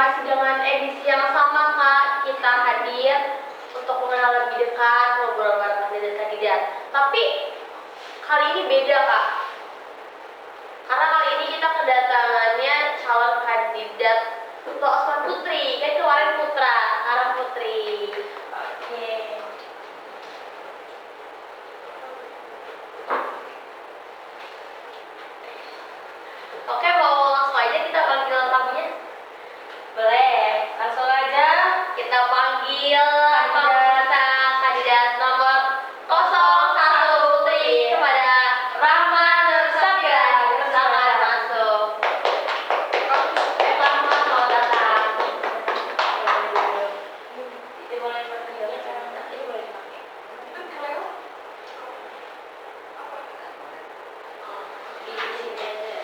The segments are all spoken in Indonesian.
masih dengan edisi yang sama Kak, kita hadir untuk mengenal lebih dekat, ngobrol bareng kandidat-kandidat. Tapi kali ini beda Kak, karena kali ini kita kedatangannya calon kandidat Ketua Osman Putri. Kan kemarin Putra, sekarang Putri. Oke. Oke, mau langsung aja kita panggil tamunya? Boleh, langsung aja kita panggil kandidat nomor 01 Putri kepada Rahma Nur Safira. Silakan masuk. Rahma, selamat datang. Ini boleh pertanyaannya sekarang? Ini boleh dipakai. Di sini aja.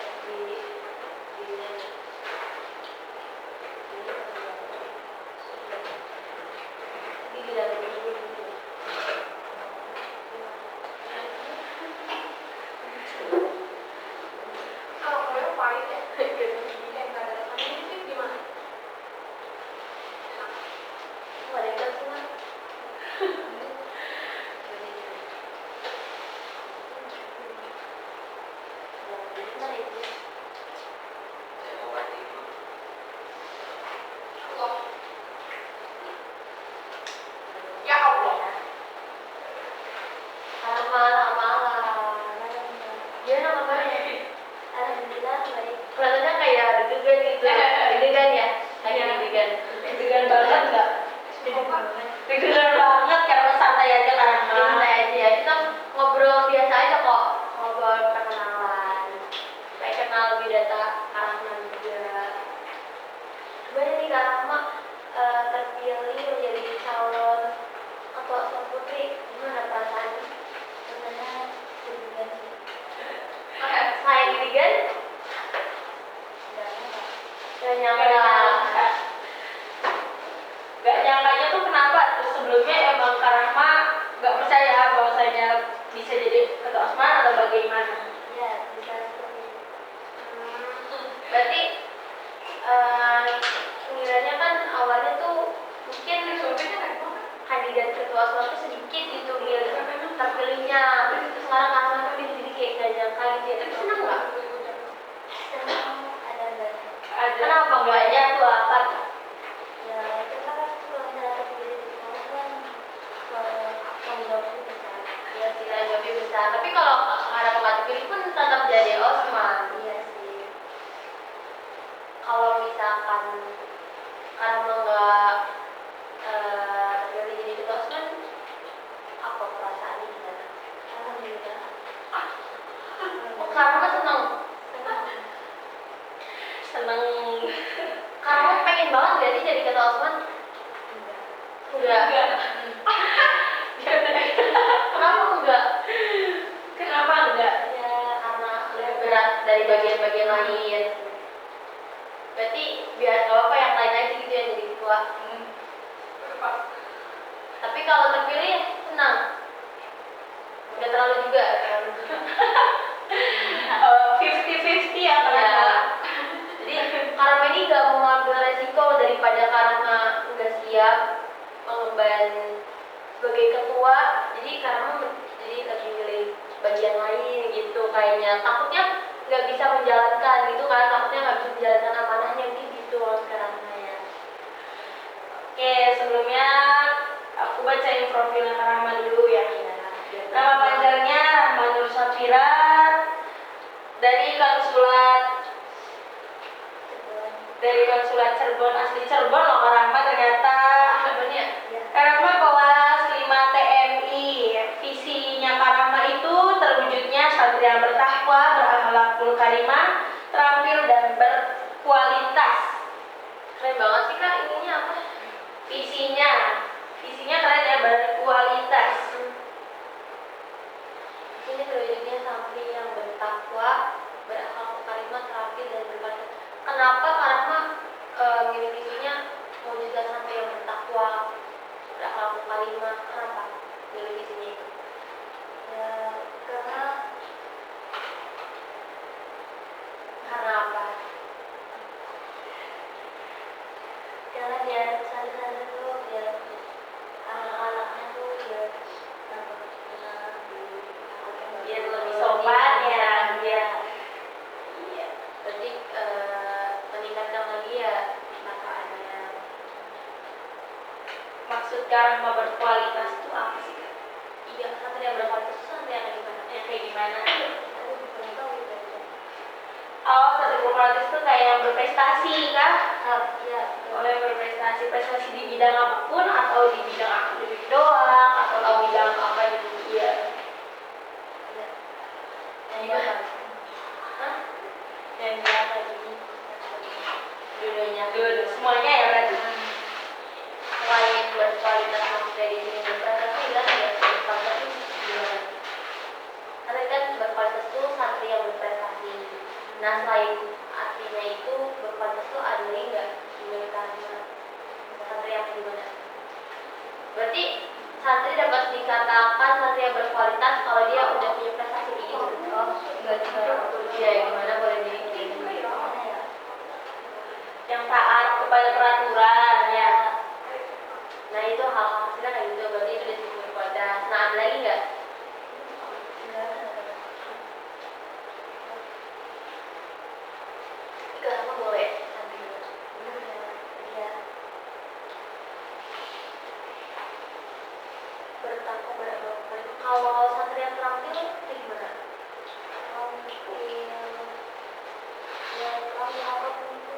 Deg-degan banget, karena santai aja kan. Santai aja, kita ngobrol biasa aja kok. Ngobrol perkenalan, kayak kenal lebih data Karahma juga. Gimana nih Kak Rahma terpilih menjadi calon Ketua Osman Putri? Gimana perasaannya? Sebenarnya deg-degan sih. Selain deg-degan? Gak nyangka. Gak nyangkanya tuh kenapa? Terus sebelumnya emang Karahma gak percaya bahwasanya bisa jadi Ketua Osman atau bagaimana? Ya, bisa seperti itu. Berarti kiranya kan awalnya tuh mungkin kandidat Ketua Osman tuh sedikit gitu terpilihnya. Terus sekarang Karahma tuh jadi kayak gak nyangka gitu ya. Tapi senang gak? Senang, ada. Kenapa enggaknya tuh apa? Ya, kita kan kalau misalnya terpilih di sekolah kan tanggung jawabnya besar. Iya sih, tanggung jawabnya besar. Tapi kalau ada nggak terpilih pun tetap jadi Osman. Iya sih. Kalau misalkan karena nggak terpilih jadi Ketua Osman, apa perasaannya gimana? Alhamdulillah. Oh, karena senang. Senang. Karena pengen banget gak sih jadi Ketua Osman? Enggak. Kenapa enggak? Kenapa enggak? Ya karena lebih berat dari bagian-bagian lain. Berarti biar gak apa yang lain aja gitu yang jadi ketua. Tapi kalau terpilih senang. Udah terlalu juga. 50-50 ya Karahma. Jadi Karahma ini gak mau ambil resiko daripada Karahma nggak siap mengemban sebagai ketua. Jadi Karahma jadi lebih milih bagian lain gitu kayaknya. Takutnya nggak bisa menjalankan gitu kan. Takutnya nggak bisa menjalankan amanahnya gitu Karahma ya. Oke, sebelumnya aku bacain profilnya Karahma dulu ya. Nama panjangnya Rahma Nur Safira, dari konsulat Cirebon, asli Cirebon loh Karahma ternyata. Cirebonnya? Karahma kelas 5 TMI. Visinya Karahma itu terwujudnya santri yang bertakwa, berakhlakul karimah, terampil dan berkualitas. Keren banget sih Kak, ininya apa? Visinya keren ya, berkualitas. Ini terwujudnya santri yang bertakwa, berakhlakul karimah, terampil dan berkualitas. Kenapa Karahma milih visinya mewujudkan santri yang bertakwa, berakhlakul karimah? Kenapa milih visinya itu? Ya, karena apa? biar santri-santri tuh biar anak-anaknya tuh biar lebih sopan ya, biar iya. Berarti meningkatkan lagi ya manfaatnya. Maksud karma berkualitas itu apa sih, Kak? Iya, santri yang berkualitas itu santri yang gimana? Yang kayak gimana? Aku belum tahu gitu. Oh, santri berkualitas itu kayak yang berprestasi, Kak? Iya. Oleh berprestasi, prestasi di bidang apapun atau di bidang akademik doang atau di bidang apa gitu. Iya. Yang gimana? Hah? Yang apa ini? Dua-duanya. Dua, semuanya ya berarti. Selain berkualitas maksudnya di sini berprestasi kan ya berkualitas itu gimana? Karena kan berkualitas itu santri yang berprestasi. Nah selain artinya itu berkualitas itu ada lagi nggak gimana santri yang gimana? Berarti santri dapat dikatakan santri yang berkualitas kalau dia udah punya prestasi tinggi gitu. Oh, ya gimana boleh jadi Yang taat kepada peraturan ya. Nah itu hal hasilnya kayak gitu, berarti itu disebut berkualitas. Nah ada lagi nggak? Tiga apa boleh? Ya. Bertakwa beragama. Kalau santri yang terampil itu gimana? Ya terampil apa pun itu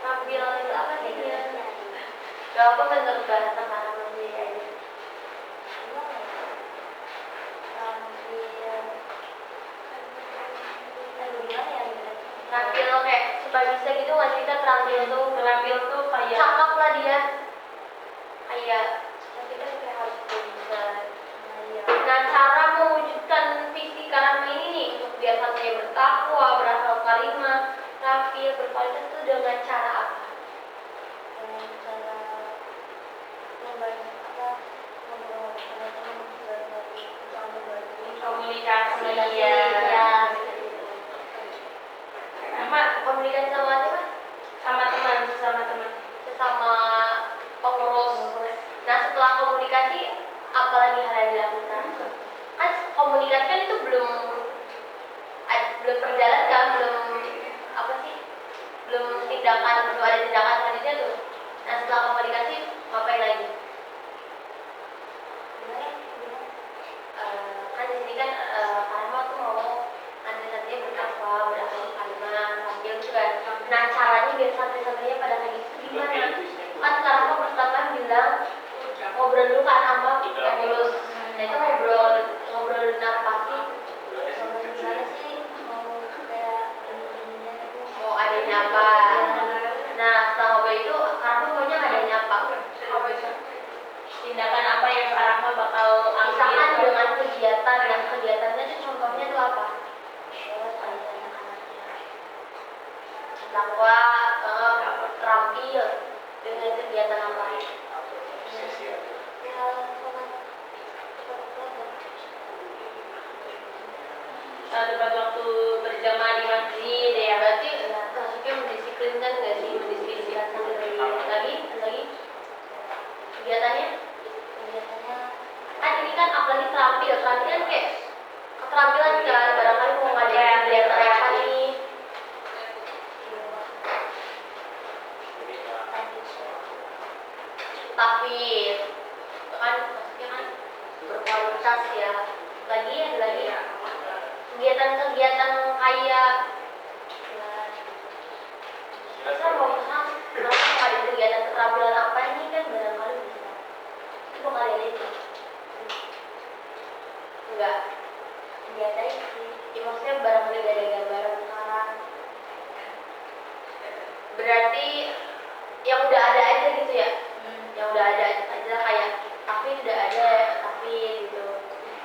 terampil itu apa sih dia? Gak apa bentuk bahasa karena sendiri aja. Terampil kayak supaya bisa gitu nggak sih kita terampil tuh kayak cakep lah dia, kayak kita kayak harus bisa. Nah cara mewujudkan visi karma ini nih untuk biar santri bertakwa, berakhlak karimah, terampil, berkualitas itu dengan cara apa? Dengan cara komunikasi ya. sama Komunikasi sama siapa? sama teman Sesama pengurus. Nah setelah komunikasi apa lagi hal yang dilakukan? Kan komunikasi kan itu belum berjalan kan, belum apa sih? Belum tindakan, belum ada tindakan selanjutnya tuh. Nah setelah komunikasi ngapain lagi? Kan di sini kan karena tuh mau santri-santrinya bertakwa, berakhlak karimah, tampil gitu kan. Nah caranya biar santri-santrinya pada kayak gitu gimana? Kan karena pertama bilang ngobrol dulu kan sama yang lulus. Nah itu ngobrol narpati. Gimana sih mau adanya apa? Nah setelah ngobrol itu karena maunya adanya apa? tindakan apa yang Rahma bakal Misalkan ambil dengan kegiatan, dan kegiatannya itu contohnya itu apa? Takwa, terampil dengan kegiatan apa? debat waktu berjamaah di masjid Ya ya. berarti maksudnya mendisiplinkan nggak sih? Mendisiplinkan lagi kegiatannya kan ini kan apalagi terampil kan kayak keterampilan kan barangkali mau ngadain kegiatan apa nih tapi kan maksudnya kan berkualitas ya lagi kegiatan-kegiatan kayak bisa mau pesan ada kegiatan keterampilan apa ini kan barangkali bisa itu bakal ada itu enggak kegiatan sih ya, maksudnya barangkali ada gambaran sekarang berarti yang udah ada aja gitu ya yang udah ada aja kayak tapi udah ada tapi gitu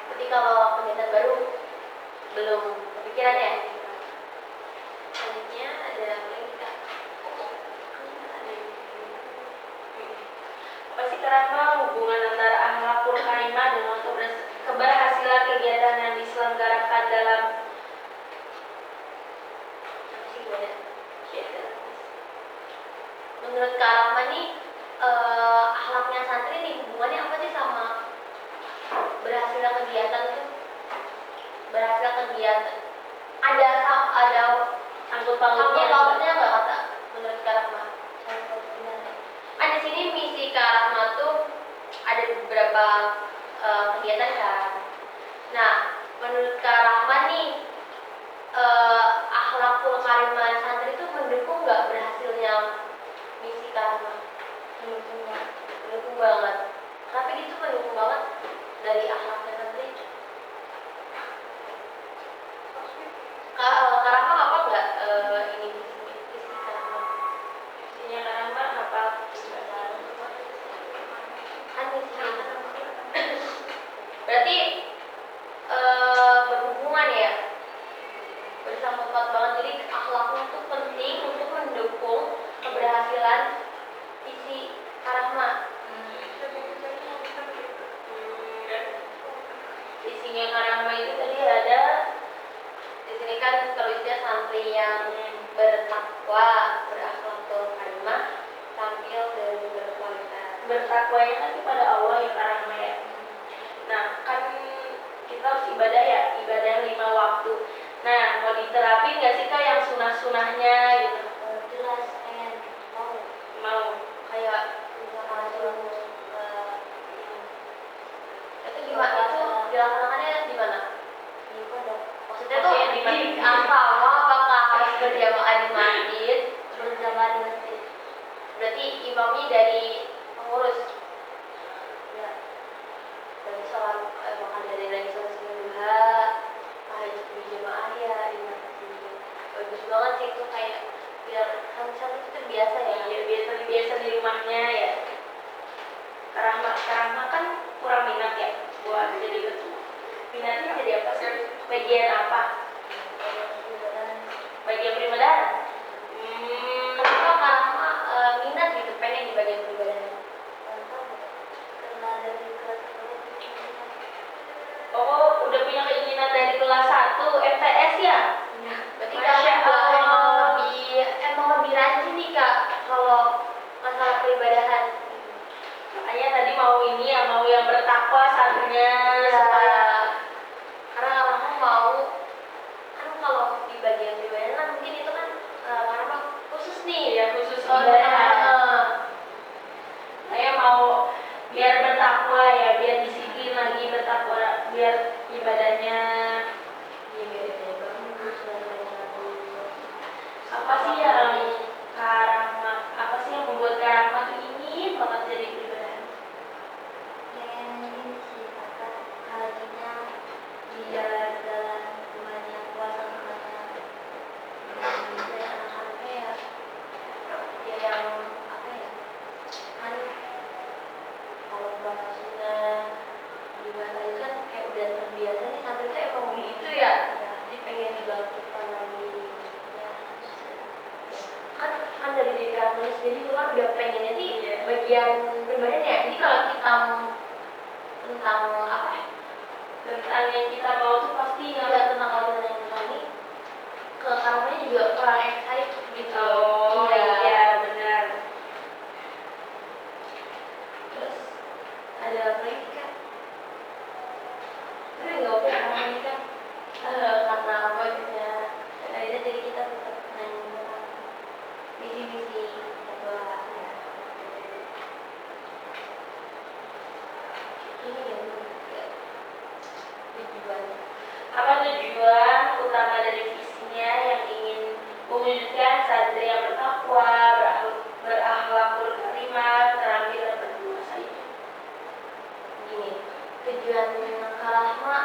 berarti kalau kegiatan baru belum kepikiran ya selanjutnya ada apa lagi kak Apa sih Rahma hubungan antara akhlakul karimah dengan keberhasilan kegiatan yang diselenggarakan dalam apa sih gue ada menurut Kak Rahma nih akhlaknya santri nih hubungannya apa sih sama berhasilnya kegiatan itu? Berhasil kegiatan ada Angkut sangkut pautnya. pautnya nggak kata menurut Kak Rahma? Di sini misi Kak Rahma tuh ada beberapa kegiatan kan. Nah, menurut Kak Rahma nih akhlakul karimah santri itu mendukung nggak berhasilnya misi Kak Rahma? Mendukung banget. Tapi itu mendukung banget dari akhlaknya santri. Kak Rahma apa nggak ini misi Kak Rahma? Misinya Kak Rahma apa? Kan misi berarti berhubungan ya, bersangkut banget. Jadi akhlaknya itu penting untuk mendukung keberhasilan isi Kak Rahma. Isinya Kak Rahma itu tadi ada di sini kan tulisnya santri yang bertakwa, berakhlakul karimah, tampil dan berkualitas. Bertakwanya kan kepada Allah ya Kak Rahma ya. Nah kan kita harus ibadah ya, ibadah 5 waktu. Nah mau diterapin nggak sih Kak yang sunah-sunahnya gitu? Jelas Mau. kayak misalkan itu gimana, itu dilaksanakannya di mana? Di pondok. Maksudnya tuh Maksudnya di di asrama apakah harus berjamaah di masjid? Berjamaah di masjid. Berarti imamnya dari pengurus. Ya. Dari sholat bahkan dari sholat duha, tahajud berjamaah ya di masjid. Bagus banget sih itu, kayak biar santri itu terbiasa ya. Iya, biasa di rumahnya ya. Kak Rahma kan kurang minat ya buat jadi ketua. Minatnya jadi apa sih? Bagian apa? Bagian pribadi. Kenapa Kak Rahma minat gitu pengen di bagian pribadi? Karena dari kelas Oh, udah punya keinginan dari kelas 1 MTS ya? ya, berarti Masya Kak Allah. emang lebih rajin nih Kak kalau masalah peribadahan. Makanya tadi mau ini ya, mau yang bertakwa santrinya Ya, supaya karena Kak Rahma mau kan kalau di bagian pribadi kan mungkin itu kan Kak Rahma khusus nih ya khusus Oh, ibadah. Saya mau biar bertakwa ya, biar disiplin lagi bertakwa, biar ibadahnya. Iya, biar bagus dan bagus. Apa sih yang Kak Rahma, apa sih yang membuat Kak Rahma tuh ingin banget jadi pribadi? Pengen sih kakak harinya di jalan-jalan banyak puasa banyak dan anak-anaknya ya yang apa ya, kan kalau puasa sunnah gimana itu kan kayak udah terbiasa nih santri itu emang begitu ya, jadi pengen dibangkitkan lagi ya. kan dari diri kamu sendiri itu kan udah pengennya sih bagian pribadi ya. Jadi kalau kita tentang apa ya, Tentang yang kita mau tuh pasti nggak tentang aliran yang tadi ke kamunya juga kurang excited gitu. Oh iya benar. Terus ada apa lagi kan? Tapi nggak usah kamu ini kan karena apa ya, akhirnya jadi kita tetap nanya misi-misi apa ya. Ini ya tujuan. Apa tujuan utama dari visinya yang ingin mewujudkan santri yang bertakwa, berakhlakul karimah, terampil dan berdosa itu? Gini, tujuan Kak Rahma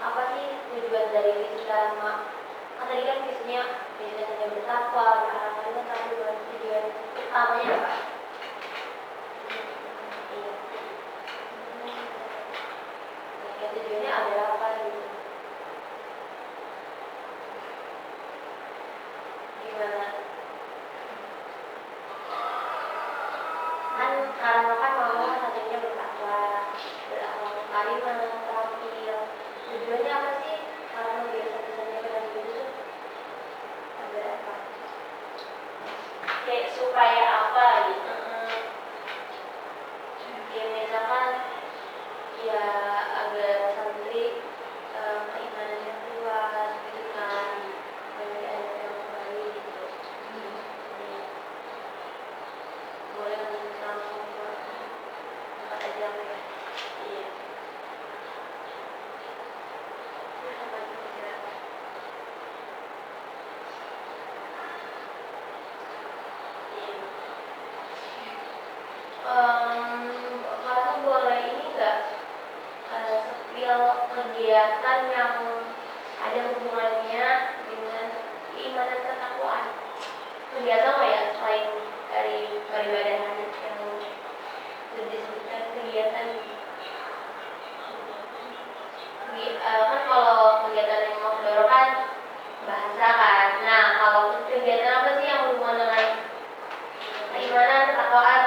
apa sih tujuan dari visi Kak Rahma? Kan tadi kan visinya saja bertakwa, berharap itu kan tujuan utamanya apa? Iya. Ya, tujuannya ada apa gitu? Gimana? Kan Kak Rahma kan mau satunya bertakwa, berakhlak karimah, terampil. Tujuannya apa sih? Karena biasa bisanya dengan gitu ada apa? Kayak supaya apa gitu? apa ya? Iya. Terus apa lagi kira-kira? Iya. Kamu boleh ini nggak spill kegiatan yang ada hubungannya dengan keimanan ketakwaan? Kegiatan apa ya selain dari peribadahan yang sudah disebutkan kegiatan? Kan kalau kegiatan yang mau dorong kan bahasa kan. Nah kalau kegiatan apa sih yang berhubungan dengan keimanan ketakwaan?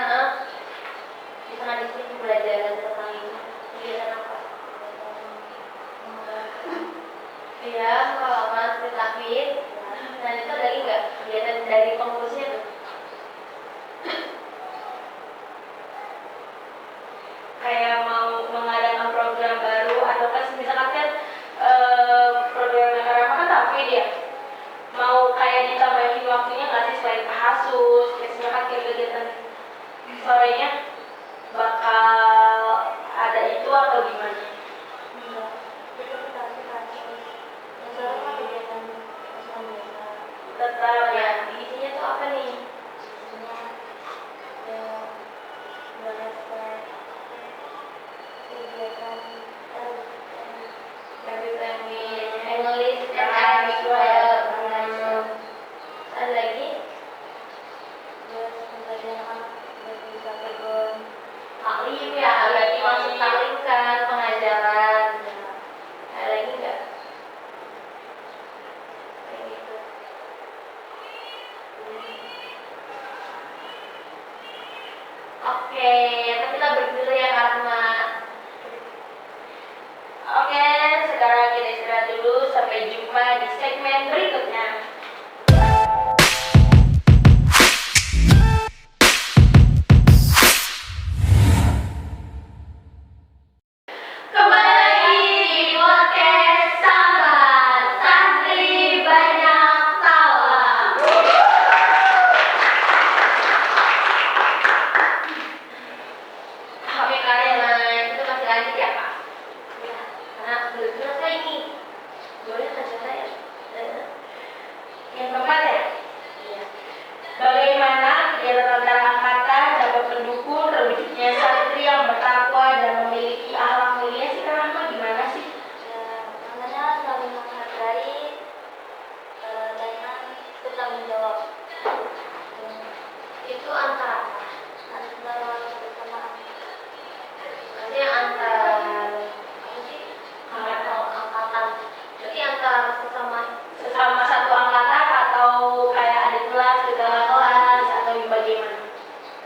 Bisa nggak di sini belajar tentang ini? Kegiatan apa? Iya, kalau mas takbir. Nah itu ada lagi nggak kegiatan dari pengurusnya tuh? Kayak mau mengadakan program baru atau kan misalkan kan program yang karama kan takbir ya, mau kayak ditambahin waktunya nggak sih selain tahasus, kayak misalkan kayak kegiatan sorenya bakal ada itu atau gimana? Enggak, itu kita misalnya kan kegiatan biasa. Tetap ya. Isinya tuh apa nih? Isinya ya belajar kegiatan English dan ada lagi terus pembelajaran bisa kebun taklim ya, berarti masuk taklim kan pengajaran. Ada lagi nggak kayak gitu? Oke, kita break dulu ya karena Oke, sekarang kita istirahat dulu. Sampai jumpa di segmen berikutnya. kembali lagi di podcast Sambat Santri Banyak Tawa. Oke kalian, itu masih lanjut ya Pak? Ya, karena belum selesai nih. Boleh lanjut ya? Yang keempat ya, Iya. bagaimana kegiatan antar angkatan dapat mendukung terwujudnya santri yang bertakwa dan memiliki akhlak mulia sih Rahma, gimana sih? Namanya saling menghargai dengan bertanggung jawab. Itu antara kebersamaan. Berarti antara apa sih? Angkatan. Berarti antara Sesama satu angkatan atau kayak adik kelas, kakak kelas atau bagaimana?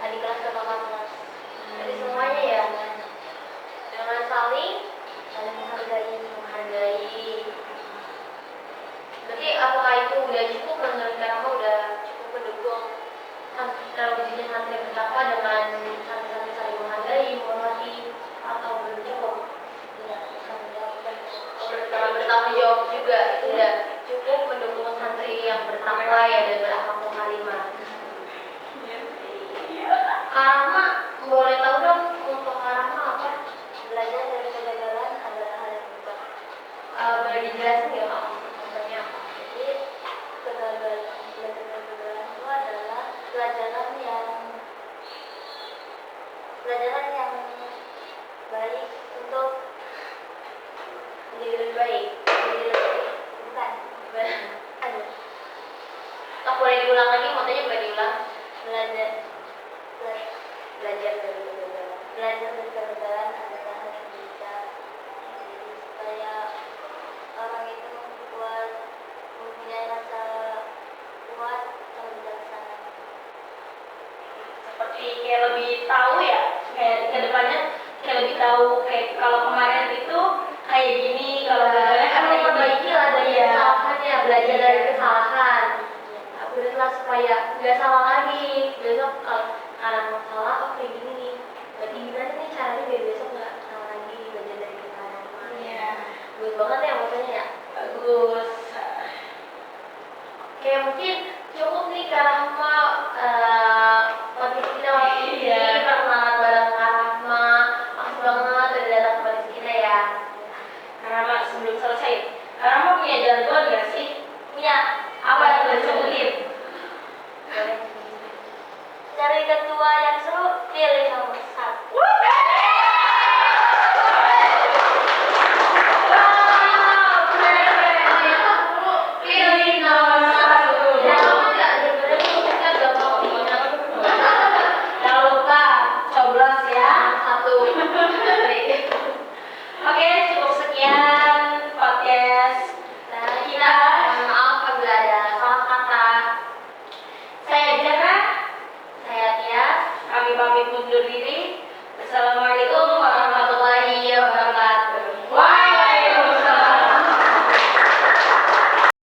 adik kelas ke kakak kelas. Jadi semuanya ya dengan saling menghargai. Berarti apakah itu udah cukup menurut kamu, udah cukup mendukung terwujudnya santri bertakwa dengan santri-santri saling menghargai, menghormati, atau belum cukup? Bertanggung jawab juga itu udah cukup mendukung santri yang bertakwa ya dan berakhlak karimah. Karama, boleh tahu dong untuk karama apa? Belajar dari kegagalan adalah hal yang mudah. Boleh dijelasin nggak Kak? Contohnya apa? Jadi belajar dari kegagalan itu adalah pelajaran yang baik untuk menjadi lebih baik. Bukan. Aduh. Tak boleh diulang lagi, makanya boleh diulang. Belajar dari kegagalan. Belajar dari kegagalan adalah hal yang bisa jadi supaya orang itu mempunyai rasa kuat dan bijaksana. Seperti kayak lebih tahu ya, kayak ke depannya kayak lebih tahu kayak kalau kemarin itu kayak gini, kalau gagalnya kan kayak Memperbaiki lah dari Iya. kesalahannya, belajar dari kesalahan. Berusaha supaya nggak salah lagi. Besok karena mau salah, oh kayak gini nih. Berarti gimana nih caranya biar besok nggak salah lagi, belajar dari kesalahan kemarin. Iya. Bagus banget ya maksudnya ya. Bagus. Kayak mungkin cukup nih Karahma podcast kita waktu ini Iya. perkenalan bareng Karahma. ketua yang seru pilih nomor